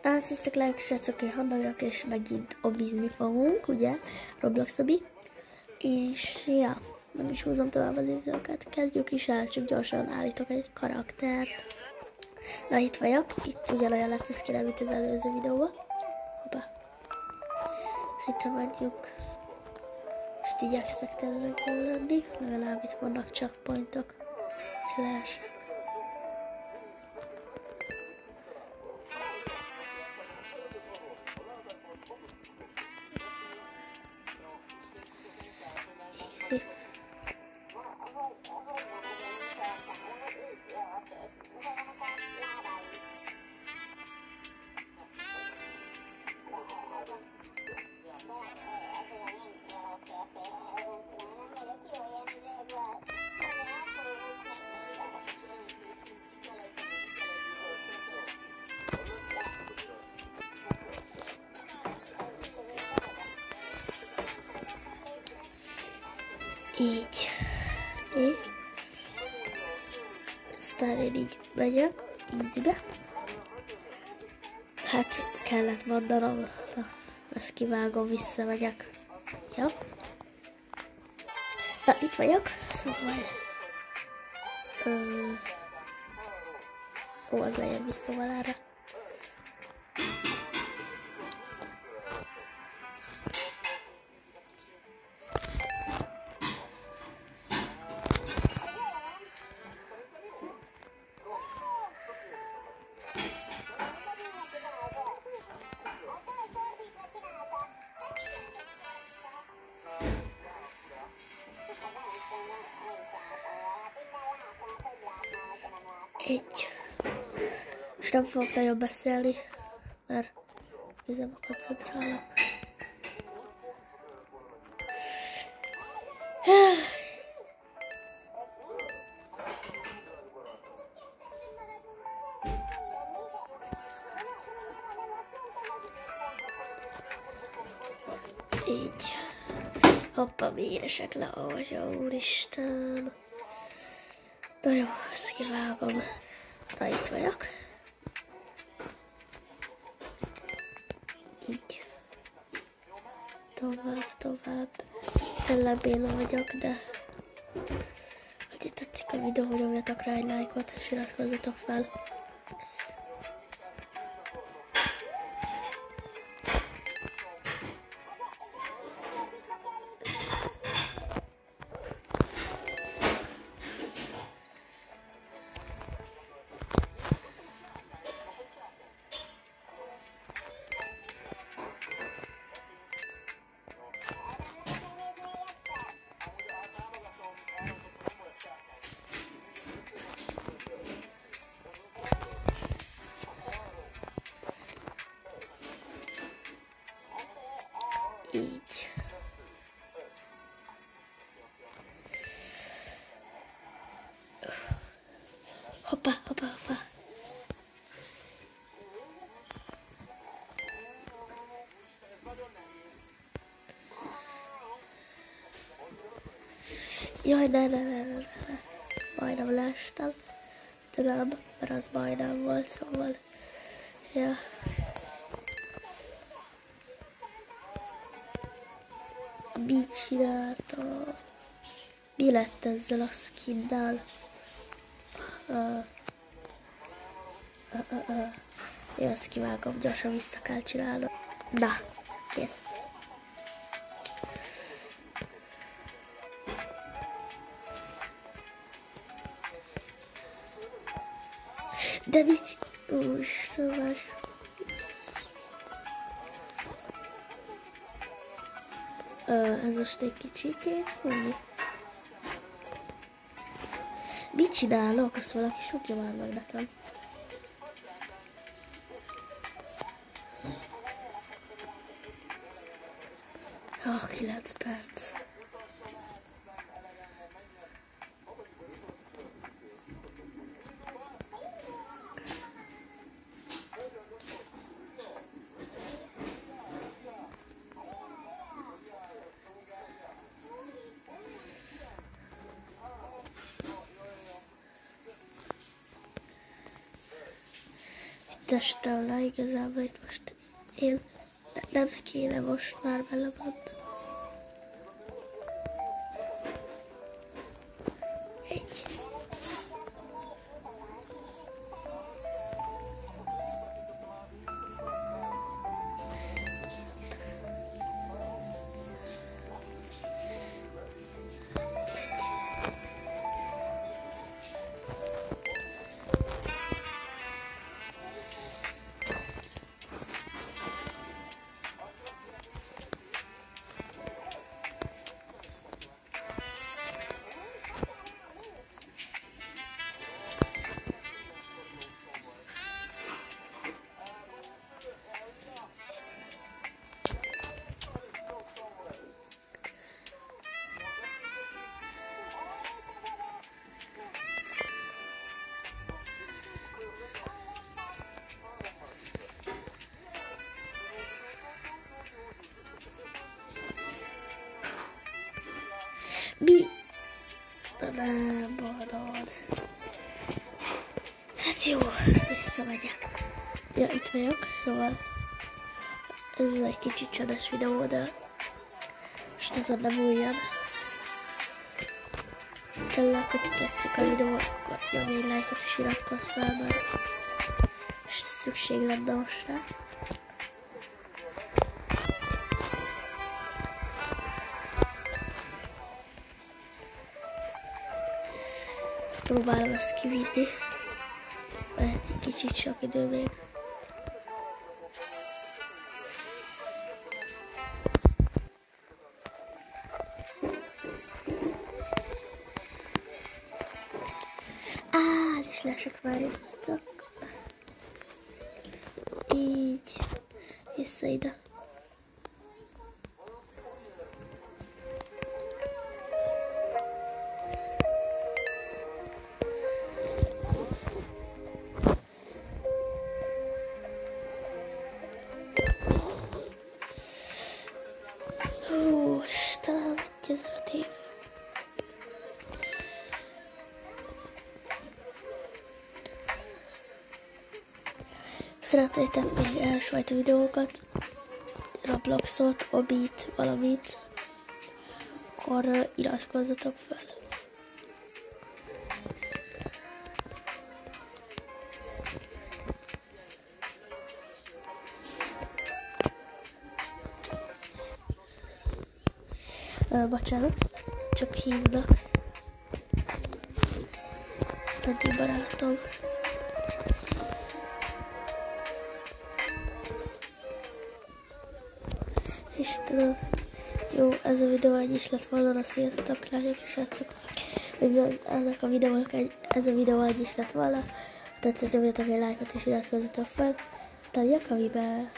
Sziasztok, like, srácok, én Hanna vagyok, és megint obizni fogunk, ugye, Roblox obi. És, ja, nem is húzom tovább az időket, kezdjük is el, csak gyorsan állítok egy karaktert. Na, itt vagyok, itt ugyanolyan lett ez ki, mint az előző videóban. Hoppá. Szinte vagyunk. Most igyekszek tényleg jól lenni, legalább itt vannak checkpointok, hogy leesek. Easy. Így. Aztán én így megyek, easybe. Hát kellett mondanom, na, ezt kivágom, visszamegyek. Ja. Na, itt vagyok, szóval... az legyen visszaval erre. Így. És nem fogok nagyon beszélni, mert közben koncentrálok. Így. Hoppa, méresek le, úristen. Na jó, ezt kivágom. Na, itt vagyok. Így. Tovább. Tényleg béna vagyok, de... hogy tetszik a videó, hogy nyomjatok rá egy lájkot, és iratkozzatok fel. Így. Hoppa. Jaj, ne. Majdnem leestem. De nem, mert az majdnem volt, szóval... ja. Mit csináltam? Mi lett ezzel a skinnel? Jó, ezt kivágom, gyorsan vissza kell csinálnom. Na, kész. De mit? Szóval... ez most egy kicsikét fogni. Mit csinálok? Azt valaki sokja már meg nekem. 9 perc. testem le igazából itt most. Én nem kéne most már belemondani. Egy. Mi? Nem mondod. Hát jó, visszamegyek. Ja, itt vagyok, szóval ez egy kicsit csodas videó, de most azon nem újjan. Tényleg, ha tetszik a videó, akkor nyomj egy lájkot és iratkozz fel, mert szükség lenne most rá. Próbálom ezt kivinni, mert egy kicsit sok idő még. És lesek már itt. Így, vissza ide. Talán megy ezen a tév. Szeretnétek még elsőfajta videókat, Robloxot, Obit, valamit, akkor iratkozzatok fel. Bocsánat, csak hívnak. Egy barátom. Istenem. Jó, ez a videó egy is lett volna, sziasztok, lányok és srácok. Ennek a videónak ez a videó egy is lett volna. Ha tetszett, nyomjatok egy lájkot és iratkozzatok fel. Találjuk, amiben